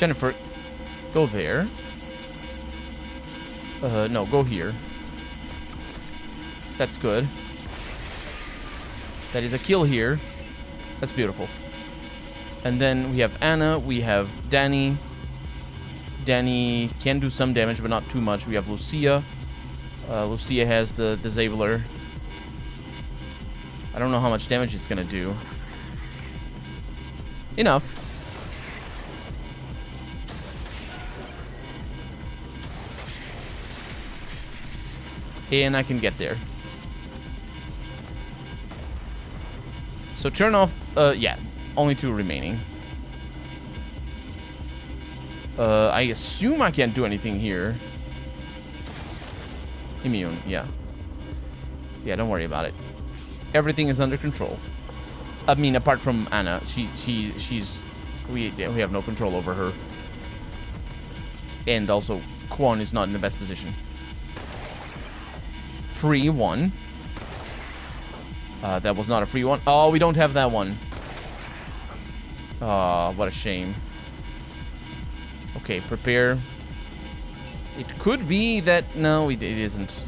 Jennifer, go there. No, go here. That's good. That is a kill here. That's beautiful. And then we have Anna, we have Danny. Danny can do some damage, but not too much. We have Lucia. Lucia has the Disabler. I don't know how much damage it's gonna do. Enough. And I can get there. So turn off, yeah, only 2 remaining. I assume I can't do anything here. Immune, yeah. Yeah, don't worry about it. Everything is under control. I mean, apart from Anna, we have no control over her. And also, Quan is not in the best position. Free one. That was not a free one. Oh, we don't have that one. Oh, what a shame. Okay, prepare. It could be that... No, it isn't.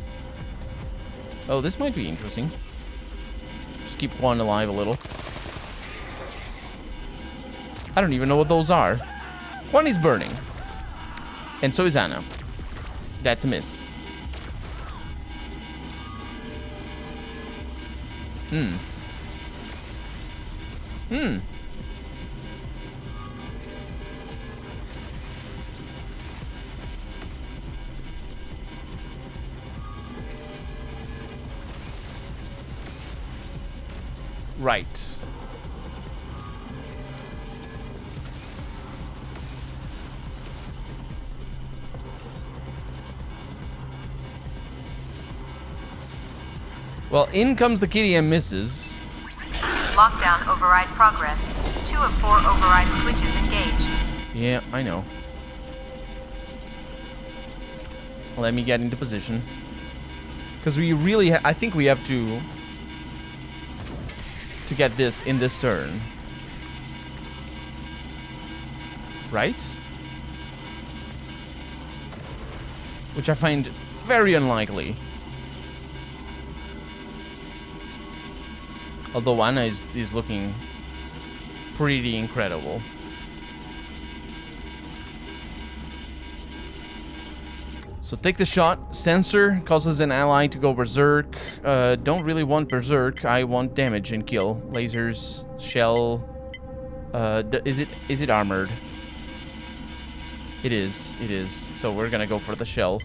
Oh, this might be interesting. Just keep one alive a little. I don't even know what those are. One is burning. And so is Anna. That's a miss. Right. Well, in comes the kitty and misses. Lockdown override progress. 2 of 4 override switches engaged. Yeah, I know. Let me get into position. Because we really, I think we have to get this in this turn. Right? Which I find very unlikely. Although Anna is looking pretty incredible. So take the shot. Sensor causes an ally to go berserk. Don't really want berserk. I want damage and kill. Lasers, shell. Is it armored? It is. It is. So we're gonna go for the shell.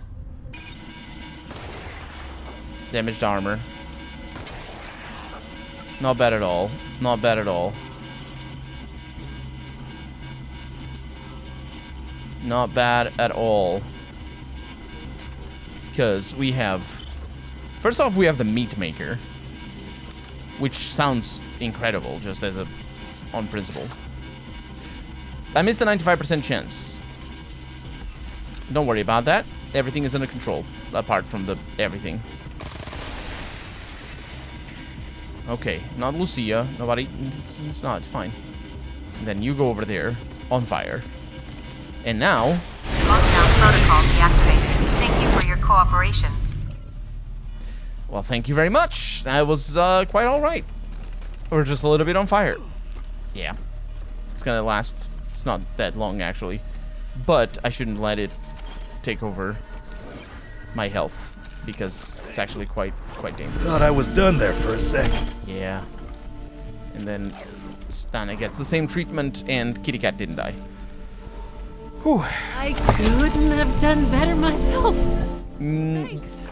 Damaged armor. Not bad at all. Not bad at all. Not bad at all. Because we have... First off, we have the meat maker. Which sounds incredible, just as a... on principle. I missed a 95% chance. Don't worry about that. Everything is under control. Apart from the everything. Okay, not Lucia. Nobody... It's not, it's fine. And then you go over there, on fire. And now... Lockdown protocol deactivated. Thank you for your cooperation. Well, thank you very much. That was quite alright. We're just a little bit on fire. Yeah. It's gonna last... It's not that long, actually. But I shouldn't let it take over my health. Because it's actually quite dangerous. Thought I was done there for a sec. Yeah. And then Stana gets the same treatment and Kitty Cat didn't die. Whew. I couldn't have done better myself. Thanks.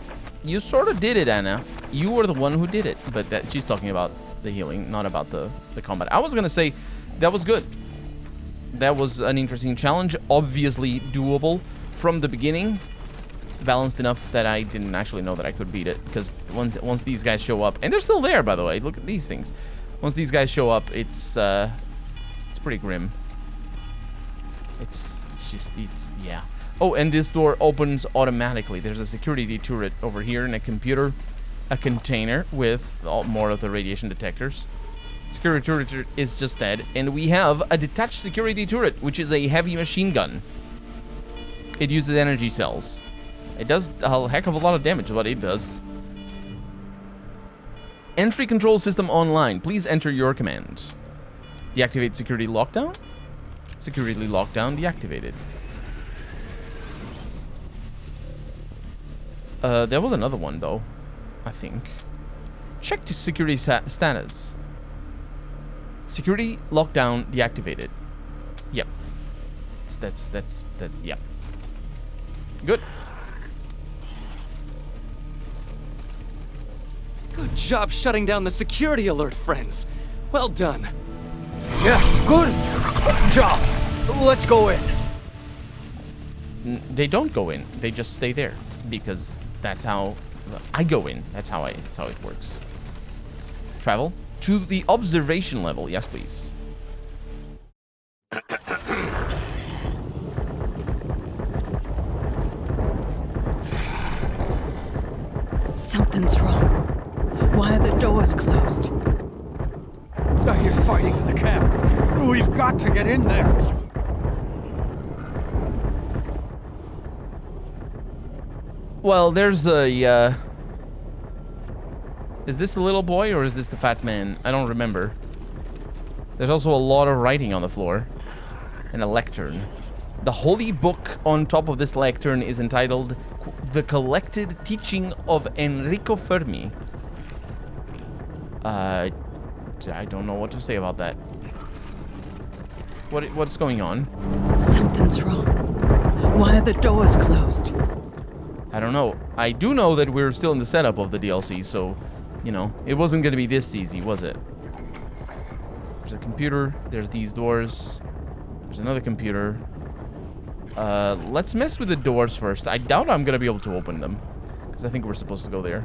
You sort of did it, Anna. You were the one who did it. But that she's talking about the healing, not about the combat. I was going to say that was good. That was an interesting challenge. Obviously doable from the beginning. Balanced enough that I didn't actually know that I could beat it, because once these guys show up, and they're still there, by the way. Look at these things. Once these guys show up, it's pretty grim. It's yeah. Oh, and this door opens automatically. There's a security turret over here and a container with more of the radiation detectors. Security turret is just dead. And we have a detached security turret, which is a heavy machine gun. It uses energy cells. It does a heck of a lot of damage, what it does. Entry control system online. Please enter your command. Deactivate security lockdown. Security lockdown deactivated. There was another one though, I think. Check the security status. Security lockdown deactivated. Yep. That's yep. Good. Good job shutting down the security alert, friends. Well done. Yes, good job. Let's go in. They don't go in. They just stay there because that's how I go in. That's how it works. Travel to the observation level. Yes, please. Something's wrong. Why are the doors closed? I hear fighting in the camp. We've got to get in there. Well, there's a, Is this the little boy or is this the fat man? I don't remember. There's also a lot of writing on the floor. And a lectern. The holy book on top of this lectern is entitled The Collected Teaching of Enrico Fermi. I don't know what to say about that. What's going on? Something's wrong. Why are the doors closed? I don't know. I do know that we're still in the setup of the DLC, so, you know, it wasn't going to be this easy, was it? There's a computer. There's these doors. There's another computer. Let's mess with the doors first. I doubt I'm going to be able to open them, because I think we're supposed to go there.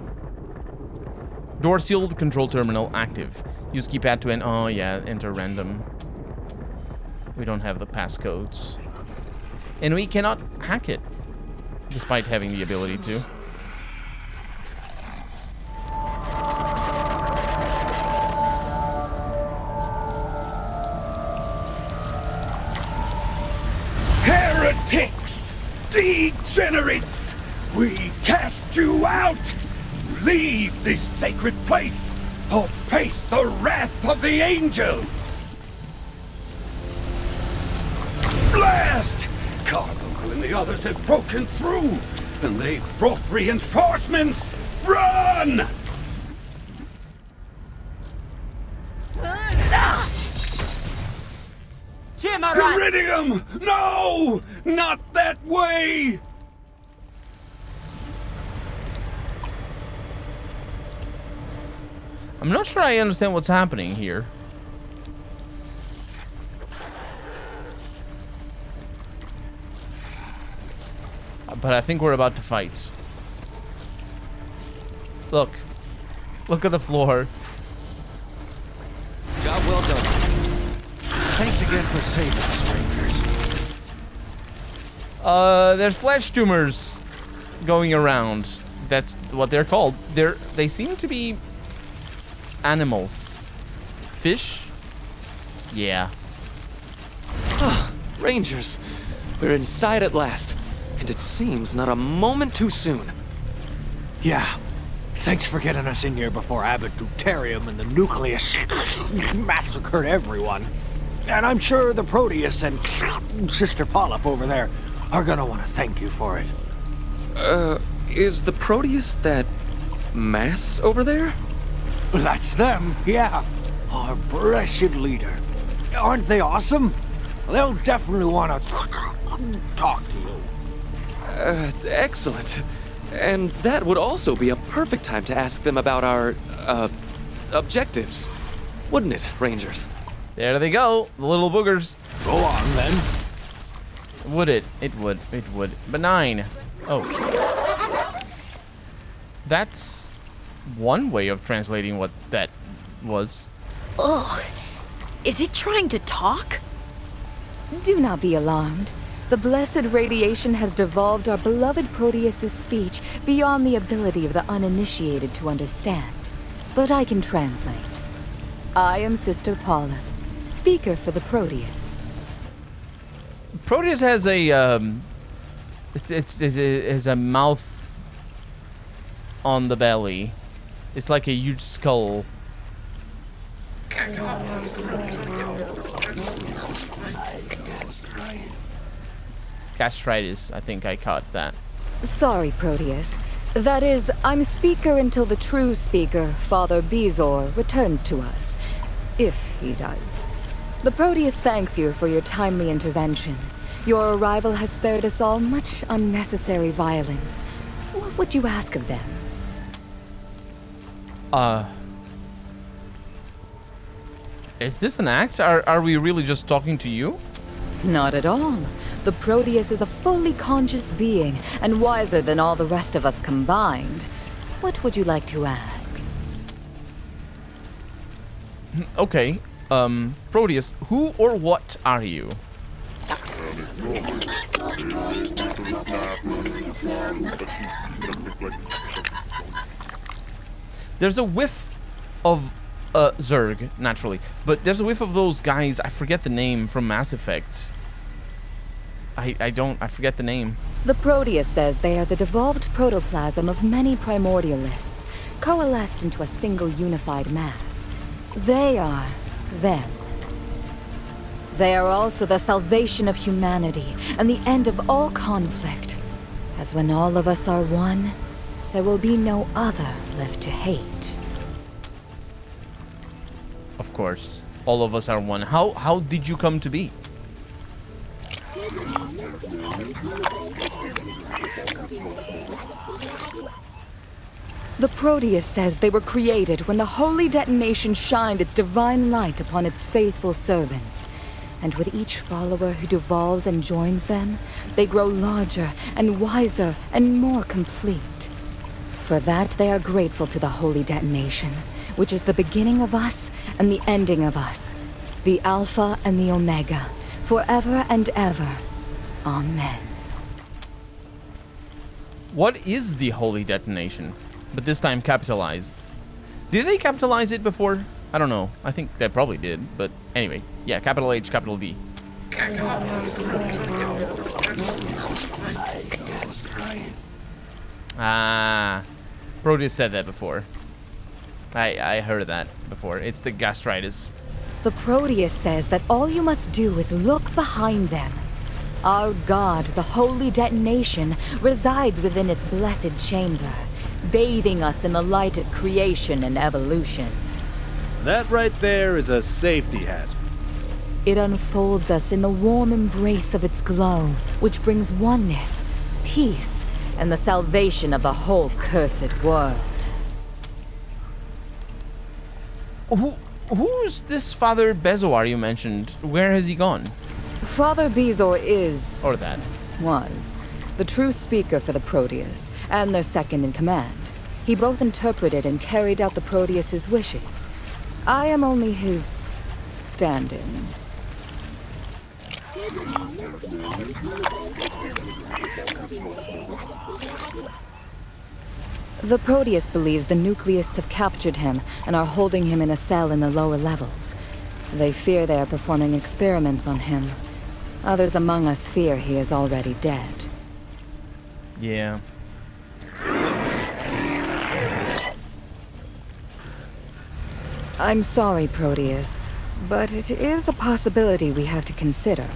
Door sealed, control terminal active. Use keypad to enter. Oh, yeah, enter random. We don't have the passcodes. And we cannot hack it, despite having the ability to. Heretics! Degenerates! We cast you out! Leave this sacred place, or face the wrath of the angel! Blast! Carbuncle and the others have broken through, and they've brought reinforcements! Run! Iridium! No! Not that way! I'm not sure I understand what's happening here. But I think we're about to fight. Look. Look at the floor. Job well done. Thanks again for saving us, Rangers. There's flesh tumors going around. That's what they're called. They seem to be animals. Fish? Yeah. Rangers, we're inside at last. And it seems not a moment too soon. Yeah. Thanks for getting us in here before Abbott Deuterium and the Nucleus massacred everyone. And I'm sure the Proteus and Sister Polyp over there are gonna want to thank you for it. Is the Proteus that mass over there? That's them, yeah. Our blessed leader. Aren't they awesome? They'll definitely want to talk to you. Excellent. And that would also be a perfect time to ask them about our, objectives. Wouldn't it, Rangers? There they go. The little boogers. Go on, then. Would it? It would. It would. Benign. Oh. That's one way of translating what that was. Ugh. Is it trying to talk? Do not be alarmed. The blessed radiation has devolved our beloved Proteus's speech beyond the ability of the uninitiated to understand. But I can translate. I am Sister Paula, speaker for the Proteus. Proteus has a it has a mouth on the belly. It's like a huge skull. Gastritis, I think I caught that. Sorry, Proteus. That is, I'm speaker until the true speaker, Father Bezor, returns to us. If he does. The Proteus thanks you for your timely intervention. Your arrival has spared us all much unnecessary violence. What would you ask of them? Is this an act? Are we really just talking to you? Not at all. The Proteus is a fully conscious being, and wiser than all the rest of us combined. What would you like to ask? Okay, Proteus, who or what are you? There's a whiff of Zerg, naturally, but there's a whiff of those guys, I forget the name, from Mass Effect. I forget the name. The Proteus says they are the devolved protoplasm of many primordialists, coalesced into a single unified mass. They are them. They are also the salvation of humanity and the end of all conflict. As when all of us are one, there will be no other left to hate. Of course, all of us are one. How did you come to be? The Proteus says they were created when the Holy Detonation shined its divine light upon its faithful servants. And with each follower who devolves and joins them, they grow larger and wiser and more complete. For that, they are grateful to the Holy Detonation, which is the beginning of us and the ending of us, the Alpha and the Omega, forever and ever. Amen. What is the Holy Detonation? But this time capitalized. Did they capitalize it before? I don't know. I think they probably did. But anyway, yeah, capital H, capital D. Ah, Proteus said that before. I heard that before. It's the gastritis. The Proteus says that all you must do is look behind them. Our god, the Holy Detonation, resides within its blessed chamber, bathing us in the light of creation and evolution. That right there is a safety hazard. It unfolds us in the warm embrace of its glow, which brings oneness, peace, and the salvation of the whole cursed world. Who's this Father Bezor you mentioned? Where has he gone? Father Bezor is... Or that. Was. The true speaker for the Proteus, and their second in command. He both interpreted and carried out the Proteus's wishes. I am only his stand-in. The Proteus believes the nucleists have captured him and are holding him in a cell in the lower levels. They fear they are performing experiments on him. Others among us fear he is already dead. Yeah. I'm sorry, Proteus, but it is a possibility we have to consider.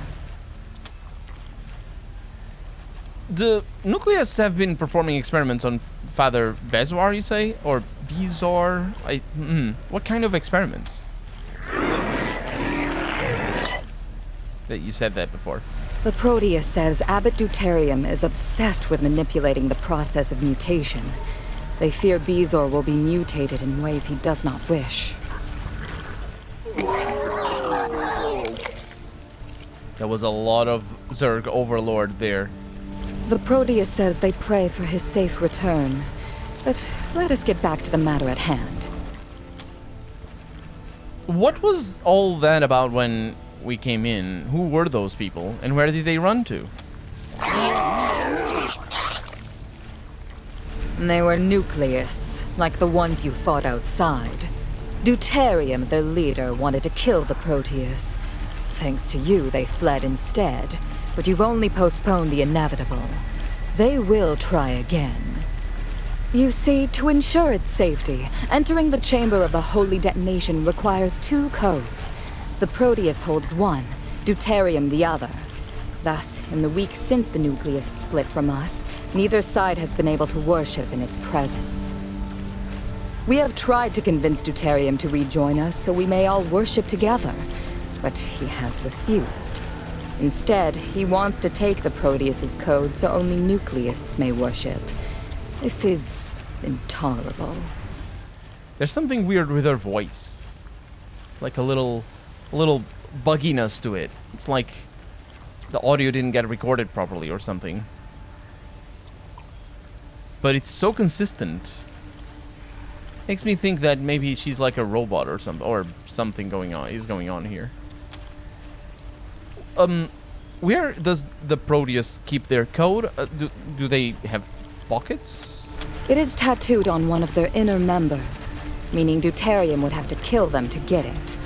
The nucleists have been performing experiments on Father Bezor, you say? Or Bezor? What kind of experiments? That you said that before. The Proteus says Abbot Deuterium is obsessed with manipulating the process of mutation. They fear Bezor will be mutated in ways he does not wish. There was a lot of Zerg Overlord there. The Proteus says they pray for his safe return. But let us get back to the matter at hand. What was all that about when we came in? Who were those people, and where did they run to? They were nucleists, like the ones you fought outside. Deuterium, their leader, wanted to kill the Proteus. Thanks to you, they fled instead. But you've only postponed the inevitable. They will try again. You see, to ensure its safety, entering the chamber of the Holy Detonation requires 2 codes. The Proteus holds one, Deuterium the other. Thus, in the weeks since the nucleus split from us, neither side has been able to worship in its presence. We have tried to convince Deuterium to rejoin us so we may all worship together, but he has refused. Instead, he wants to take the Proteus's code so only nucleists may worship. This is intolerable. There's something weird with her voice. It's like a little bugginess to it. It's like the audio didn't get recorded properly or something. But it's so consistent. Makes me think that maybe she's like a robot or something going on here. Where does the Proteus keep their code? Do they have pockets? It is tattooed on one of their inner members, meaning Deuterium would have to kill them to get it.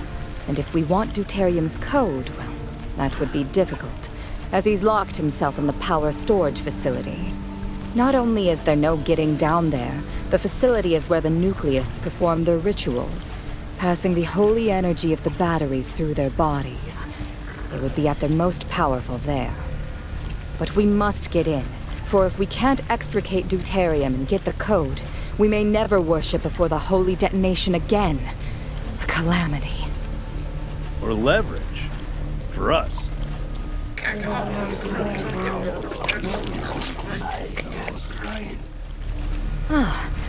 And if we want Deuterium's code, well, that would be difficult, as he's locked himself in the power storage facility. Not only is there no getting down there, the facility is where the nucleists perform their rituals, passing the holy energy of the batteries through their bodies. They would be at their most powerful there. But we must get in, for if we can't extricate Deuterium and get the code, we may never worship before the Holy Detonation again. A calamity. Or leverage. For us.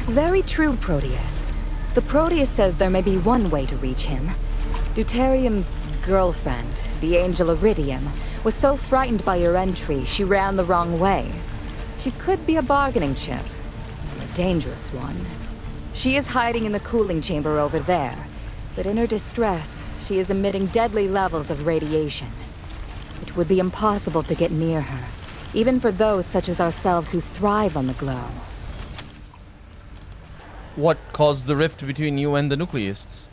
Very true, Proteus. The Proteus says there may be one way to reach him. Deuterium's girlfriend, the angel Iridium, was so frightened by your entry, she ran the wrong way. She could be a bargaining chip. A dangerous one. She is hiding in the cooling chamber over there, but in her distress, she is emitting deadly levels of radiation. It would be impossible to get near her, even for those such as ourselves who thrive on the glow. What caused the rift between you and the nucleists?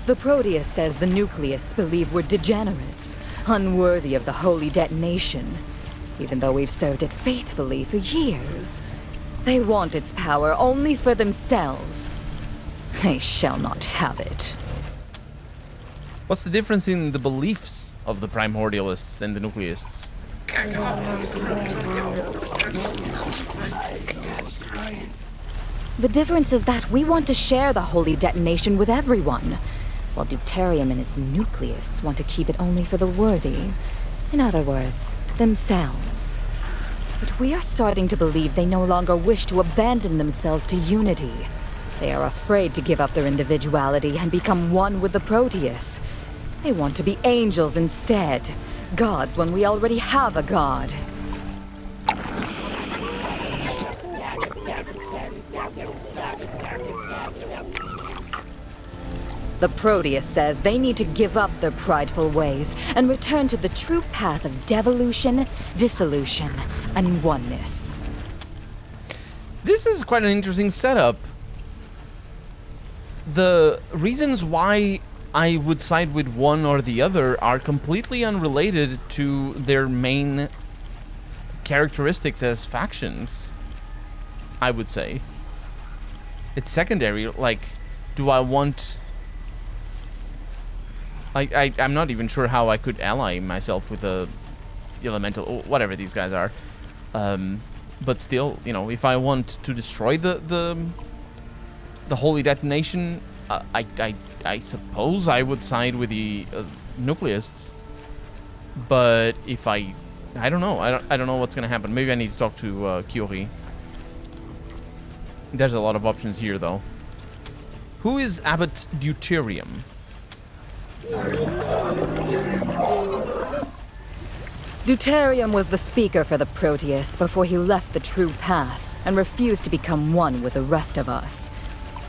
The Proteus says the nucleists believe we're degenerates, unworthy of the Holy Detonation. Even though we've served it faithfully for years. They want its power only for themselves. They shall not have it. What's the difference in the beliefs of the primordialists and the nucleists? The difference is that we want to share the Holy Detonation with everyone, while Deuterium and his nucleists want to keep it only for the worthy. In other words, themselves. But we are starting to believe they no longer wish to abandon themselves to unity. They are afraid to give up their individuality and become one with the Proteus. They want to be angels instead. Gods when we already have a god. The Proteus says they need to give up their prideful ways and return to the true path of devolution, dissolution, and oneness. This is quite an interesting setup. The reasons why I would side with one or the other are completely unrelated to their main characteristics as factions, I would say. It's secondary, like, do I want... I'm not even sure how I could ally myself with the elemental, whatever these guys are. But still, you know, if I want to destroy the Holy Detonation, I suppose I would side with the nucleists. But if I don't know. I don't know what's gonna happen. Maybe I need to talk to Kyori. There's a lot of options here, though. Who is Abbot Deuterium? Deuterium was the speaker for the Proteus before he left the true path and refused to become one with the rest of us.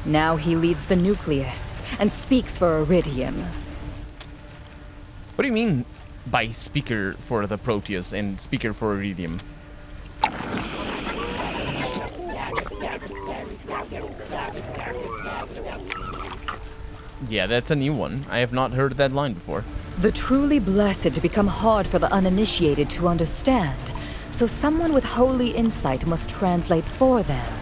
Now he leads the nucleists and speaks for Iridium. What do you mean by speaker for the Proteus and speaker for Iridium? Yeah, that's a new one. I have not heard that line before. The truly blessed become hard for the uninitiated to understand, so someone with holy insight must translate for them.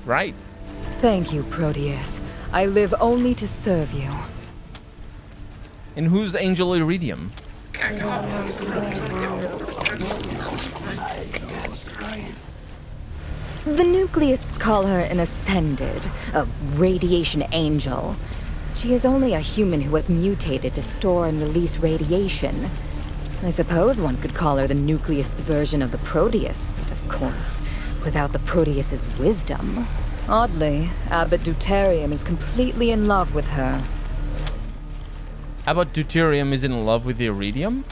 Right. Thank you, Proteus. I live only to serve you. And who's Angel Iridium? The nucleists call her an ascended, a radiation angel. She is only a human who has mutated to store and release radiation. I suppose one could call her the nucleist's version of the Proteus, but of course, without the Proteus's wisdom. Oddly, Abbot Deuterium is completely in love with her. Abbot Deuterium is in love with the Iridium?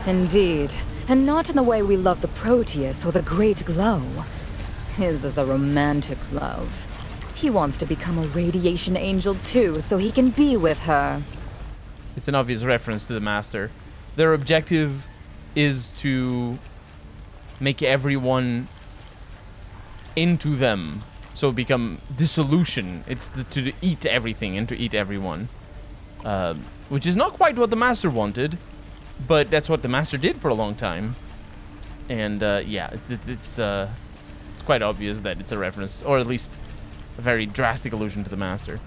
Indeed, and not in the way we love the Proteus or the Great Glow. His is a romantic love. He wants to become a radiation angel too, so he can be with her. It's an obvious reference to the Master. Their objective is to make everyone into them, so become dissolution. It's to eat everything and to eat everyone, which is not quite what the Master wanted, but that's what the Master did for a long time. And yeah, it's quite obvious that it's a reference, or at least a very drastic allusion to the Master.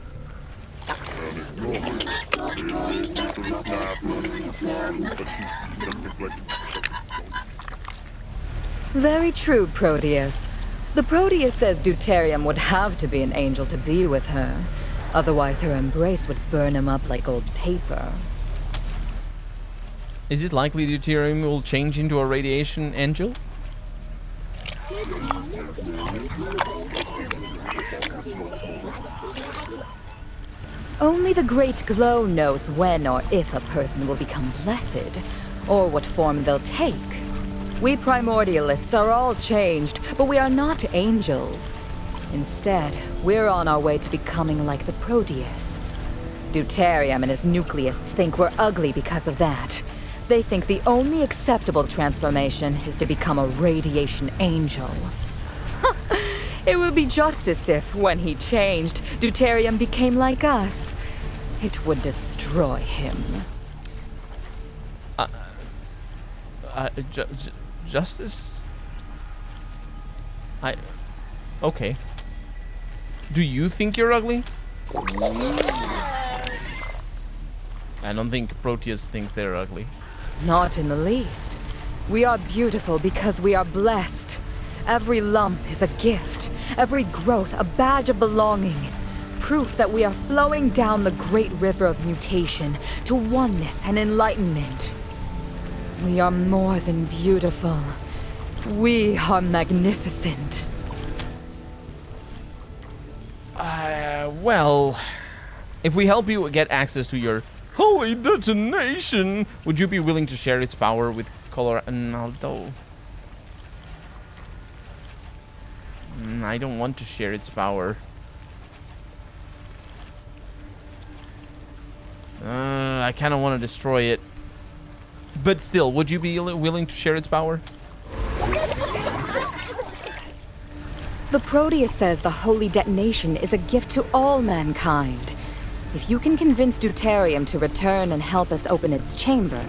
Very true, Proteus. The Proteus says Deuterium would have to be an angel to be with her. Otherwise, her embrace would burn him up like old paper. Is it likely Deuterium will change into a radiation angel? Only the Great Glow knows when or if a person will become blessed, or what form they'll take. We primordialists are all changed, but we are not angels. Instead, we're on our way to becoming like the Proteus. Deuterium and his nucleists think we're ugly because of that. They think the only acceptable transformation is to become a radiation angel. It would be just as if, when he changed, Deuterium became like us. It would destroy him. Justice? Okay. Do you think you're ugly? I don't think Proteus thinks they're ugly. Not in the least. We are beautiful because we are blessed. Every lump is a gift, every growth a badge of belonging. Proof that we are flowing down the great river of mutation to oneness and enlightenment. We are more than beautiful. We are magnificent. Well, if we help you get access to your Holy Detonation, would you be willing to share its power with Colorado? I don't want to share its power. I kind of want to destroy it. But still, would you be willing to share its power? The Proteus says the Holy Detonation is a gift to all mankind. If you can convince Deuterium to return and help us open its chamber,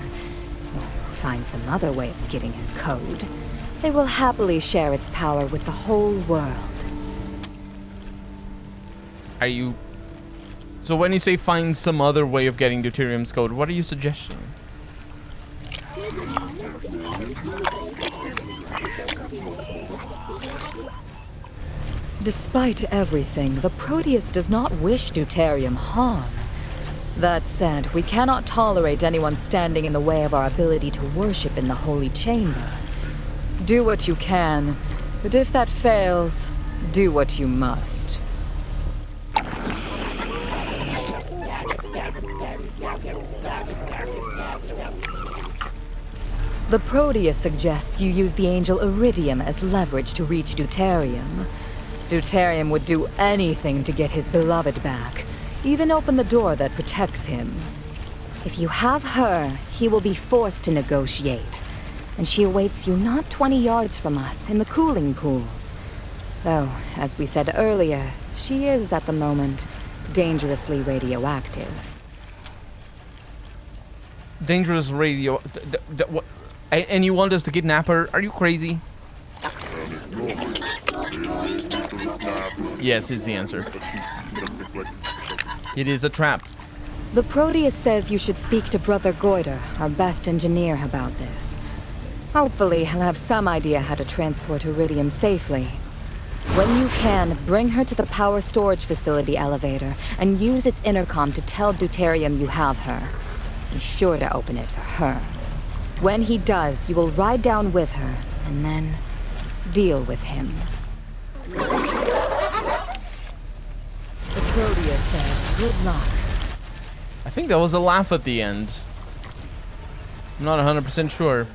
or find some other way of getting his code, they will happily share its power with the whole world. Are you... So when you say find some other way of getting Deuterium's code, what are you suggesting? Despite everything, the Proteus does not wish Deuterium harm. That said, we cannot tolerate anyone standing in the way of our ability to worship in the Holy Chamber. Do what you can, but if that fails, do what you must. The Proteus suggests you use the angel Iridium as leverage to reach Deuterium. Deuterium would do anything to get his beloved back, even open the door that protects him. If you have her, he will be forced to negotiate. and she awaits you not 20 yards from us in the cooling pools. Though, as we said earlier, she is, at the moment, dangerously radioactive. Dangerous radio... what? And you want us to kidnap her? Are you crazy? Yes, is the answer. It is a trap. The Proteus says you should speak to Brother Goiter, our best engineer, about this. Hopefully, he'll have some idea how to transport Iridium safely. When you can, bring her to the power storage facility elevator and use its intercom to tell Deuterium you have her. Be sure to open it for her. When he does, you will ride down with her, and then deal with him. The Proteus says, good luck. I think that was a laugh at the end. I'm not 100% sure.